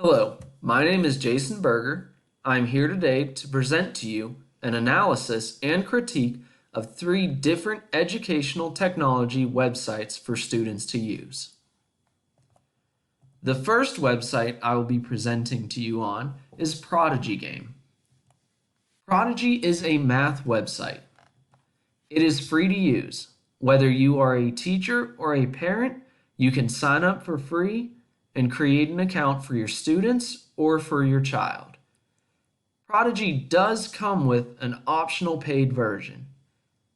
Hello, my name is Jason Berger. I'm here today to present to you an analysis and critique of three different educational technology websites for students to use. The first website I will be presenting to you on is Prodigy Game. Prodigy is a math website. It is free to use. Whether you are a teacher or a parent, you can sign up for free and create an account for your students or for your child. Prodigy does come with an optional paid version.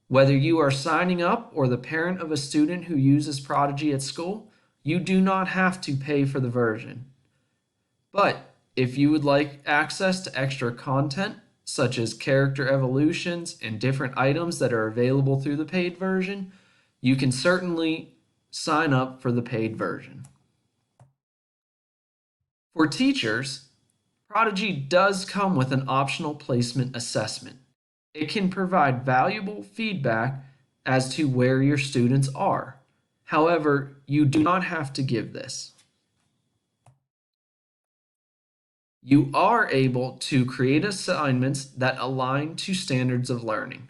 Whether you are signing up or the parent of a student who uses Prodigy at school, you do not have to pay for the version. But if you would like access to extra content, such as character evolutions and different items that are available through the paid version, you can certainly sign up for the paid version. For teachers, Prodigy does come with an optional placement assessment. It can provide valuable feedback as to where your students are. However, you do not have to give this. You are able to create assignments that align to standards of learning.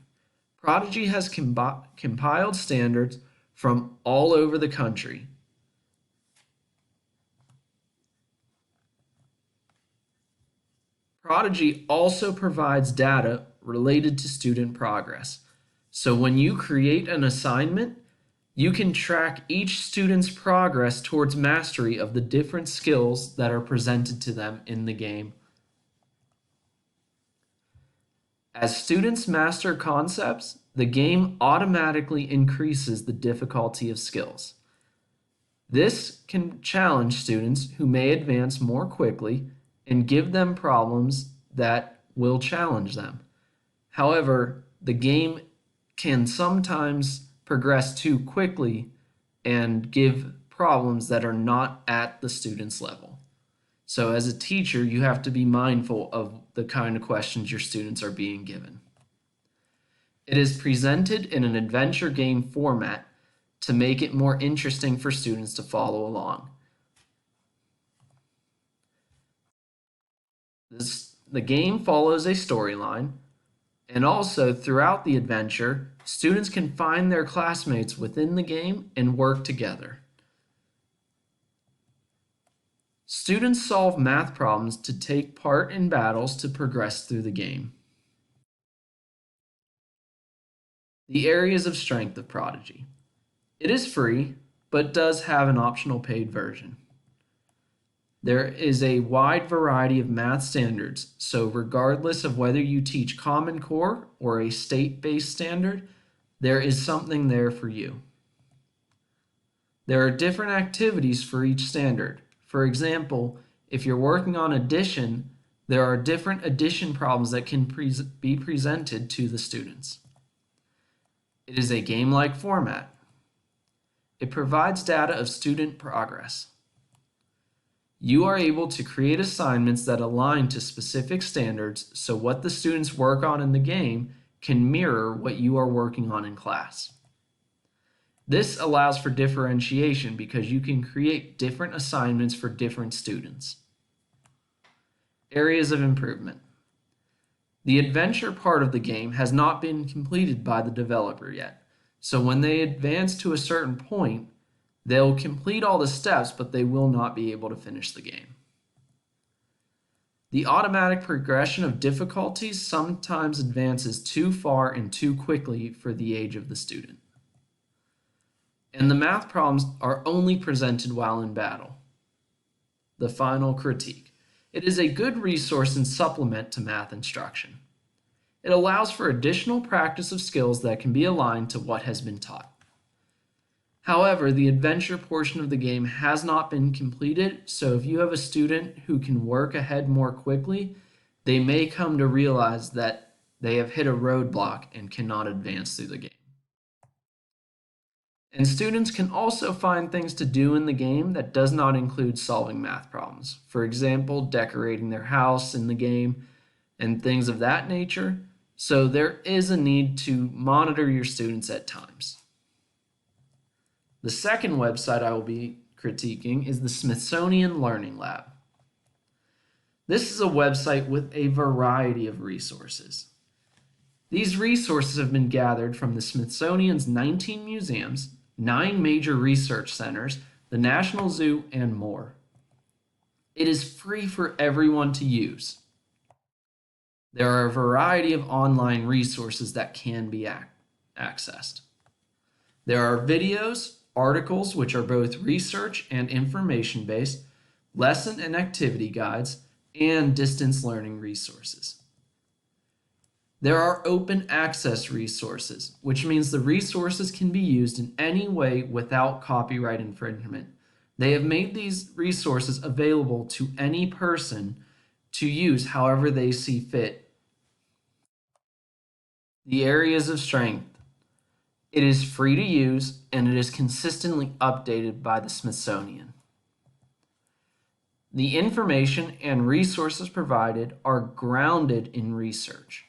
Prodigy has compiled standards from all over the country. Prodigy also provides data related to student progress. So when you create an assignment, you can track each student's progress towards mastery of the different skills that are presented to them in the game. As students master concepts, the game automatically increases the difficulty of skills. This can challenge students who may advance more quickly and give them problems that will challenge them. However, the game can sometimes progress too quickly and give problems that are not at the student's level. So as a teacher, you have to be mindful of the kind of questions your students are being given. It is presented in an adventure game format to make it more interesting for students to follow along. The game follows a storyline, and also throughout the adventure, students can find their classmates within the game and work together. Students solve math problems to take part in battles to progress through the game. The areas of strength of Prodigy. It is free, but does have an optional paid version. There is a wide variety of math standards, so regardless of whether you teach Common Core or a state-based standard, there is something there for you. There are different activities for each standard. For example, if you're working on addition, there are different addition problems that can be presented to the students. It is a game-like format. It provides data of student progress. You are able to create assignments that align to specific standards, so what the students work on in the game can mirror what you are working on in class. This allows for differentiation because you can create different assignments for different students. Areas of improvement. The adventure part of the game has not been completed by the developer yet, so when they advance to a certain point, they'll complete all the steps, but they will not be able to finish the game. The automatic progression of difficulties sometimes advances too far and too quickly for the age of the student. And the math problems are only presented while in battle. The final critique. It is a good resource and supplement to math instruction. It allows for additional practice of skills that can be aligned to what has been taught. However, the adventure portion of the game has not been completed, so if you have a student who can work ahead more quickly, they may come to realize that they have hit a roadblock and cannot advance through the game. And students can also find things to do in the game that does not include solving math problems. For example, decorating their house in the game and things of that nature. So there is a need to monitor your students at times. The second website I will be critiquing is the Smithsonian Learning Lab. This is a website with a variety of resources. These resources have been gathered from the Smithsonian's 19 museums, 9 major research centers, the National Zoo, and more. It is free for everyone to use. There are a variety of online resources that can be accessed. There are videos, articles, which are both research and information based, lesson and activity guides, and distance learning resources. There are open access resources, which means the resources can be used in any way without copyright infringement. They have made these resources available to any person to use however they see fit. The areas of strength. It is free to use and it is consistently updated by the Smithsonian. The information and resources provided are grounded in research.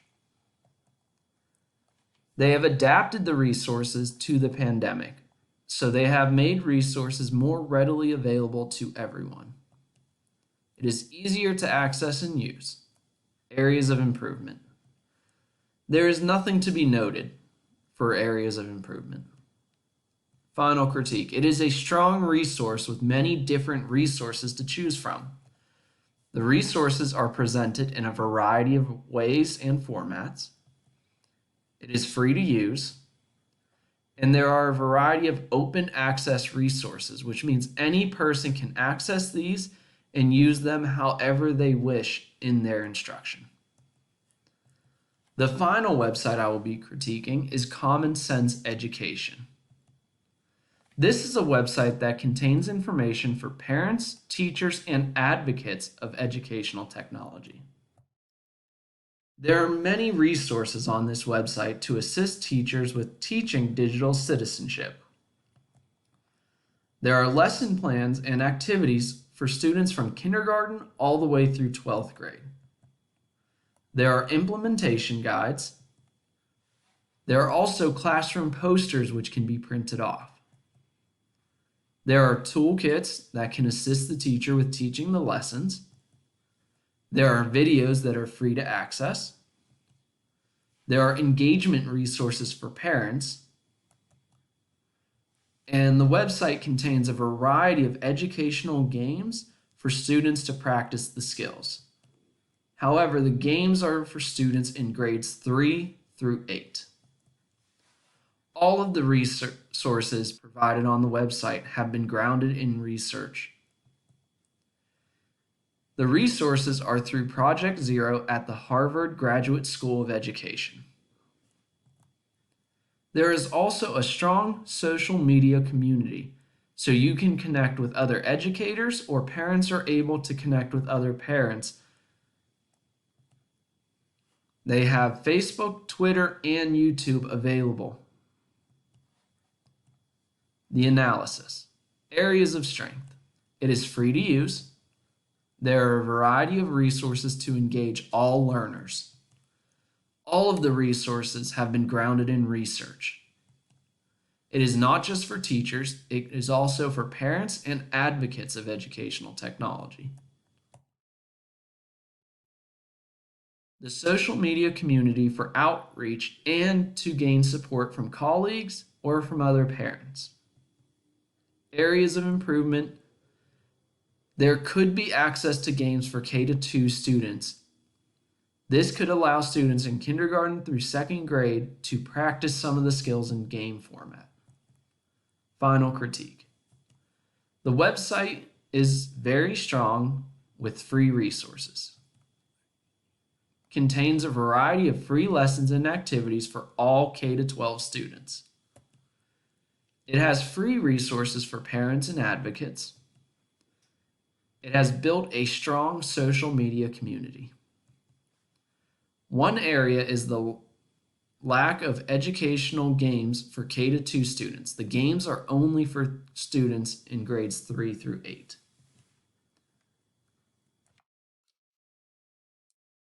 They have adapted the resources to the pandemic, so they have made resources more readily available to everyone. It is easier to access and use. Areas of improvement. There is nothing to be noted for areas of improvement. Final critique. It is a strong resource with many different resources to choose from. The resources are presented in a variety of ways and formats. It is free to use. And there are a variety of open access resources, which means any person can access these and use them however they wish in their instruction. The final website I will be critiquing is Common Sense Education. This is a website that contains information for parents, teachers, and advocates of educational technology. There are many resources on this website to assist teachers with teaching digital citizenship. There are lesson plans and activities for students from kindergarten all the way through 12th grade. There are implementation guides. There are also classroom posters which can be printed off. There are toolkits that can assist the teacher with teaching the lessons. There are videos that are free to access. There are engagement resources for parents. And the website contains a variety of educational games for students to practice the skills. However, the games are for students in grades 3 through 8. All of the resources provided on the website have been grounded in research. The resources are through Project Zero at the Harvard Graduate School of Education. There is also a strong social media community, so you can connect with other educators or parents are able to connect with other parents. They have Facebook, Twitter, and YouTube available. The analysis. Areas of strength. It is free to use. There are a variety of resources to engage all learners. All of the resources have been grounded in research. It is not just for teachers, it is also for parents and advocates of educational technology. The social media community for outreach and to gain support from colleagues or from other parents. Areas of improvement. There could be access to games for K-2 students. This could allow students in kindergarten through 2nd grade to practice some of the skills in game format. Final critique. The website is very strong with free resources. Contains a variety of free lessons and activities for all K-12 students. It has free resources for parents and advocates. It has built a strong social media community. One area is the lack of educational games for K-2 students. The games are only for students in grades 3 through 8.